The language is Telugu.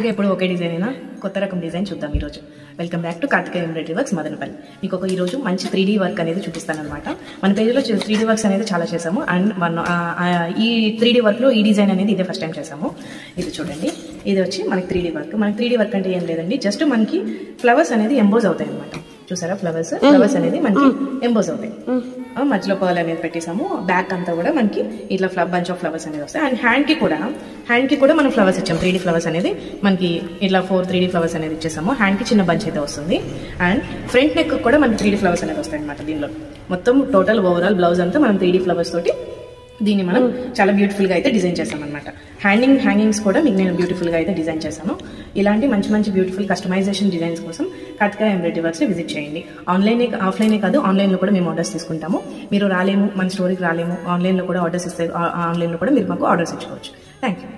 ఇప్పుడు ఒకే డిజైన్ అయినా కొత్త రకం డిజైన్ చూద్దాం ఈరోజు. Welcome back to Karthikeya embroidery works Madanapalle. మీకు ఒక ఈరోజు మంచి 3D వర్క్ అనేది చూపిస్తాను అనమాట. మన పేజీలో 3D వర్క్స్ అనేది చాలా చేసాము అండ్ ఈ 3D వర్క్లో ఈ డిజైన్ అనేది ఇదే ఫస్ట్ టైం చేసాము. ఇది చూడండి, ఇది వచ్చి మనకి 3D వర్క్. మనకి 3D వర్క్ అంటే ఏం లేదండి, జస్ట్ మనకి ఫ్లవర్స్ అనేది ఎంబోజ్ అవుతాయి అనమాట. చూసారా, ఫ్లవర్స్ అనేది మనకి ఎంబోజ్ అవుతాయి. మధ్యలో పర్ల్ అనేది పెట్టేసాము. బ్యాక్ అంతా కూడా మనకి ఇట్లా బంచ్ ఆఫ్ ఫ్లవర్స్ అనేది వస్తాయి. అండ్ హ్యాండ్ కి కూడా మనం ఫ్లవర్స్ ఇచ్చాము. 3D ఫ్లవర్స్ అనేది మనకి ఇట్లా 4 3D ఫ్లవర్స్ అనేది ఇచ్చేసాము. హ్యాండ్ కి చిన్న బంచ్ అయితే వస్తుంది. అండ్ ఫ్రంట్ నెక్ కూడా మనకి 3D ఫ్లవర్స్ అనేది వస్తాయి అనమాట. దీనిలో మొత్తం టోటల్ ఓవరాల్ బ్లౌజ్ అంతా మనం 3D ఫ్లవర్స్ తోటి దీన్ని మనం చాలా బ్యూటిఫుల్ గా అయితే డిజైన్ చేసాం అనమాట. హ్యాంగింగ్స్ కూడా మీకు నేను బ్యూటిఫుల్ గా అయితే డిజైన్ చేశాను. ఇలాంటి మంచి బ్యూటిఫుల్ కస్టమైజేషన్ డిజైన్స్ కోసం కార్తికేయ ఎంబ్రాయిడరీ వర్క్స్ ని విజిట్ చేయండి. ఆఫ్లైనే కాదు, ఆన్లైన్ లో కూడా మేము ఆర్డర్స్ తీసుకుంటాము. మీరు రాలేము, మన స్టోరీకి రాలేము, ఆన్లైన్ లో కూడా ఆర్డర్స్ ఇస్తే ఆన్లైన్ లో కూడా మీరు మాకు ఆర్డర్స్ ఇచ్చుకోవచ్చు. Thank you.